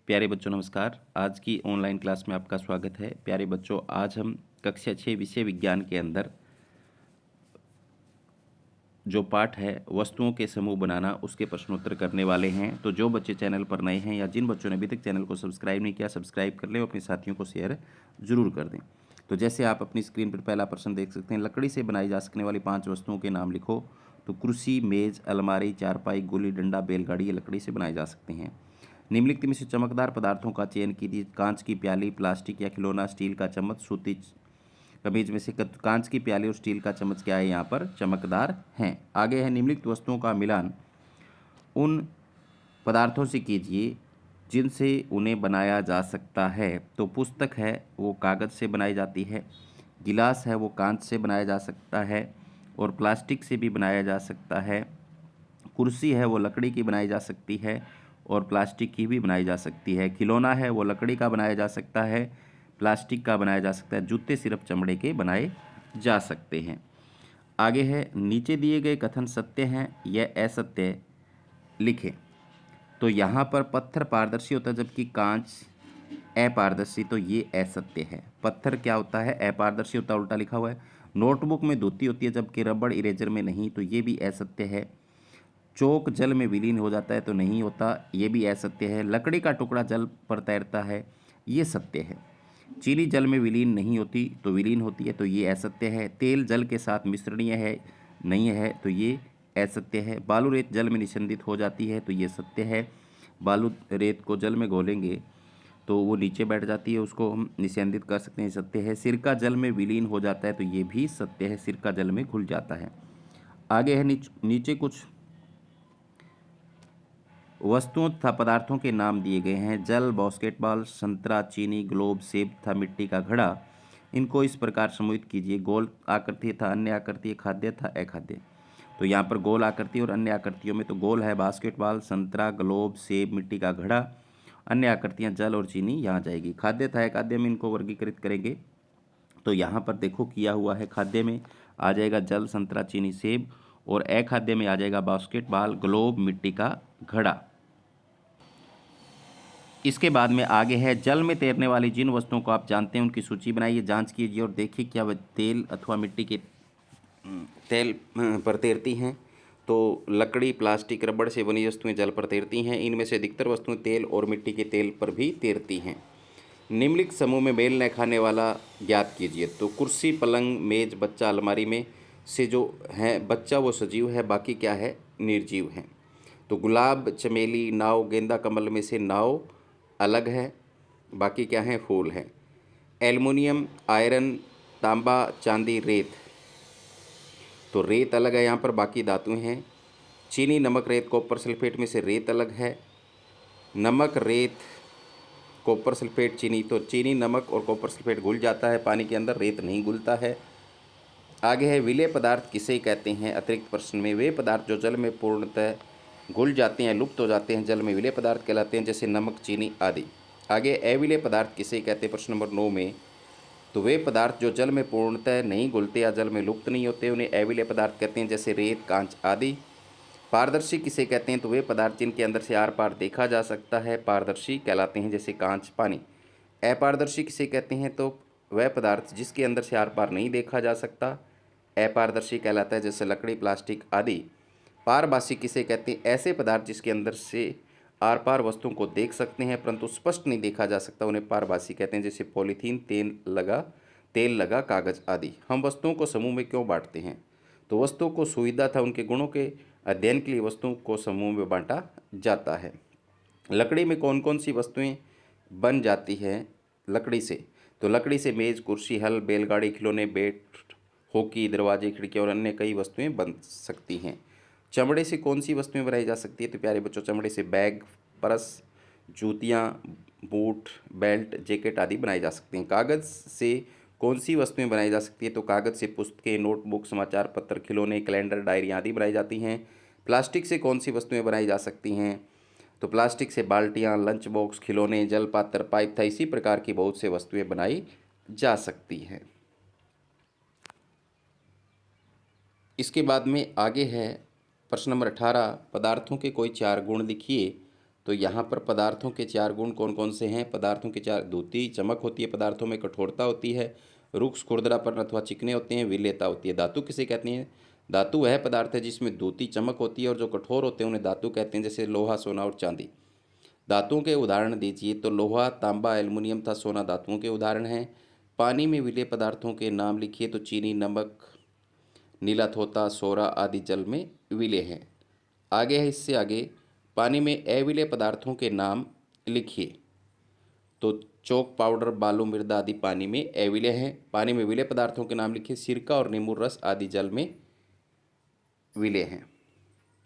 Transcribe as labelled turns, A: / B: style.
A: प्यारे बच्चों नमस्कार। आज की ऑनलाइन क्लास में आपका स्वागत है। प्यारे बच्चों, आज हम कक्षा 6 विषय विज्ञान के अंदर जो पाठ है वस्तुओं के समूह बनाना, उसके प्रश्नोत्तर करने वाले हैं। तो जो बच्चे चैनल पर नए हैं या जिन बच्चों ने अभी तक चैनल को सब्सक्राइब नहीं किया, सब्सक्राइब कर लें और अपने साथियों को शेयर जरूर कर दें। तो जैसे आप अपनी स्क्रीन पर पहला प्रश्न देख सकते हैं, लकड़ी से बनाई जा सकने वाली 5 वस्तुओं के नाम लिखो। तो कुर्सी, मेज, अलमारी, चारपाई, गुल्ली डंडा, बैलगाड़ी ये लकड़ी से बनाए जा सकते हैं। निम्नलिखित में से चमकदार पदार्थों का चयन कीजिए। कांच की प्याली, प्लास्टिक या खिलौना, स्टील का चम्मच, सूती कमीज में से कांच की प्याली और स्टील का चम्मच क्या है, यहाँ पर चमकदार हैं। आगे है, निम्नलिखित वस्तुओं का मिलान उन पदार्थों से कीजिए जिनसे उन्हें बनाया जा सकता है। तो पुस्तक है वो कागज़ से बनाई जाती है, गिलास है वो कांच से बनाया जा सकता है और प्लास्टिक से भी बनाया जा सकता है। कुर्सी है वो लकड़ी की बनाई जा सकती है और प्लास्टिक की भी बनाई जा सकती है। खिलौना है वो लकड़ी का बनाया जा सकता है, प्लास्टिक का बनाया जा सकता है। जूते सिर्फ चमड़े के बनाए जा सकते हैं। आगे है, नीचे दिए गए कथन सत्य हैं या असत्य लिखें। तो यहाँ पर पत्थर पारदर्शी होता है जबकि कांच अपारदर्शी, तो ये असत्य है। पत्थर क्या होता है, अपारदर्शी होता है, उल्टा लिखा हुआ है। नोटबुक में धोती होती है जबकि रबड़ इरेजर में नहीं, तो ये भी असत्य है। चौक जल में विलीन हो जाता है, तो नहीं होता, ये भी असत्य है। लकड़ी का टुकड़ा जल पर तैरता है, ये सत्य है। चीनी जल में विलीन नहीं होती, तो विलीन होती है, तो ये असत्य है। तेल जल के साथ मिश्रणीय है, नहीं है, तो ये असत्य है। बालू रेत जल में निस्यंदित हो जाती है, तो ये सत्य है। बालू रेत को जल में घोलेंगे तो वो नीचे बैठ जाती है, उसको हम निस्यंदित कर सकते हैं, सत्य है। सिरका जल में विलीन हो जाता है, तो ये भी सत्य है, सिरका जल में घुल जाता है। आगे है, नीचे कुछ वस्तुओं तथा पदार्थों के नाम दिए गए हैं। जल, बास्केटबॉल, संतरा, चीनी, ग्लोब, सेब तथा मिट्टी का घड़ा। इनको इस प्रकार समूहित कीजिए। गोल आकृति था, अन्य आकृति, खाद्य था, अखाद्य। तो यहाँ पर गोल आकृति और अन्य आकृतियों में तो गोल है बास्केटबॉल, संतरा, ग्लोब, सेब, मिट्टी का घड़ा। अन्य आकृतियाँ जल और चीनी यहाँ जाएगी। खाद्य था, अखाद्य में इनको वर्गीकृत करेंगे। तो यहाँ पर देखो किया हुआ है, खाद्य में आ जाएगा जल, संतरा, चीनी, सेब, और अखाद्य में आ जाएगा बास्केटबॉल, ग्लोब, मिट्टी का घड़ा। इसके बाद में आगे है, जल में तैरने वाली जिन वस्तुओं को आप जानते हैं उनकी सूची बनाइए, जांच कीजिए और देखिए क्या वह तेल अथवा मिट्टी के तेल पर तैरती हैं। तो लकड़ी, प्लास्टिक, रबड़ से बनी वस्तुएं जल पर तैरती हैं। इनमें से अधिकतर वस्तुएं तेल और मिट्टी के तेल पर भी तैरती हैं। निम्नलिखित समूह में मेल न खाने वाला ज्ञात कीजिए। तो कुर्सी, पलंग, मेज, बच्चा, अलमारी में से जो है बच्चा वो सजीव है, बाकी क्या है, निर्जीव है। तो गुलाब, चमेली, नाव, गेंदा, कमल में से नाव अलग है, बाकी क्या है, फूल है। एल्युमिनियम, आयरन, तांबा, चांदी, रेत, तो रेत अलग है यहाँ पर, बाकी धातुएं हैं। चीनी, नमक, रेत, कॉपर सल्फेट में से रेत अलग है। नमक, रेत, कॉपर सल्फेट, चीनी, तो चीनी, नमक और कॉपर सल्फेट घुल जाता है पानी के अंदर, रेत नहीं घुलता है। आगे है, विलेय पदार्थ किसे कहते हैं। अतिरिक्त प्रश्न में, वे पदार्थ जो जल में पूर्णतः घुल जाते हैं, लुप्त हो जाते हैं, जल में विलेय पदार्थ कहलाते हैं, जैसे नमक, चीनी आदि। आगे अविलेय पदार्थ किसे कहते हैं, प्रश्न नंबर 9 में। तो वे पदार्थ जो जल में पूर्णतः नहीं घुलते या जल में लुप्त नहीं होते, उन्हें अविलेय पदार्थ कहते हैं, जैसे रेत, कांच आदि। पारदर्शी किसे कहते हैं, तो वे पदार्थ जिनके अंदर से आर पार देखा जा सकता है, पारदर्शी कहलाते हैं, जैसे कांच, पानी। अपारदर्शी किसे कहते हैं, तो वह पदार्थ जिसके अंदर से आर पार नहीं देखा जा सकता, अपारदर्शी कहलाता है, जैसे लकड़ी, प्लास्टिक आदि। पारभासी किसे कहते हैं, ऐसे पदार्थ जिसके अंदर से आर पार वस्तुओं को देख सकते हैं परंतु स्पष्ट नहीं देखा जा सकता, उन्हें पारभासी कहते हैं, जैसे पॉलीथीन, तेल लगा कागज आदि। हम वस्तुओं को समूह में क्यों बांटते हैं, तो वस्तुओं को सुविधा था उनके गुणों के अध्ययन के लिए वस्तुओं को समूह में बांटा जाता है। लकड़ी में कौन कौन सी वस्तुएं बन जाती हैं लकड़ी से, तो लकड़ी से मेज, कुर्सी, हल, बैलगाड़ी, खिलौने, बैट, हॉकी, दरवाजे, खिड़कियाँ और अन्य कई वस्तुएं बन सकती हैं। चमड़े से कौन सी वस्तुएं बनाई जा सकती है, तो प्यारे बच्चों चमड़े से बैग, पर्स, जूतियाँ, बूट, बेल्ट, जैकेट आदि बनाई जा सकती हैं। कागज़ से कौन सी वस्तुएं बनाई जा सकती है, तो कागज़ से पुस्तकें, नोटबुक, समाचार पत्र, खिलौने, कैलेंडर, डायरी आदि बनाई जाती हैं। प्लास्टिक से कौन सी वस्तुएं बनाई जा सकती हैं, तो प्लास्टिक से बाल्टियाँ, लंच बॉक्स, खिलौने, जल पात्र, पाइप था, इसी प्रकार की बहुत से वस्तुएं बनाई जा सकती हैं। इसके बाद में आगे है प्रश्न नंबर 18, पदार्थों के कोई 4 गुण लिखिए तो यहाँ पर पदार्थों के चार गुण कौन कौन से हैं? पदार्थों के चार: द्युति चमक होती है पदार्थों में, कठोरता होती है, रुक्ष खुरदरापन अथवा चिकने होते हैं, विलेयता होती है। धातु किसे कहते हैं? धातु वह पदार्थ है जिसमें द्युति चमक होती है, और जो कठोर होते हैं उन्हें धातु कहते हैं, जैसे लोहा, सोना और चांदी। धातुओं के उदाहरण दीजिए। तो लोहा, तांबा, एल्युमिनियम तथा सोना धातुओं के उदाहरण हैं। पानी में विलेय पदार्थों के नाम लिखिए। तो चीनी, नमक, नीला थोथा, सोरा आदि जल में विलेय हैं। आगे है, इससे आगे, पानी में अविलेय पदार्थों के नाम लिखिए। तो चौक, पाउडर, बालू, मृदा आदि पानी में अविलेय हैं। पानी में विलेय पदार्थों के नाम लिखिए। सिरका और नींबू रस आदि जल में विलेय हैं।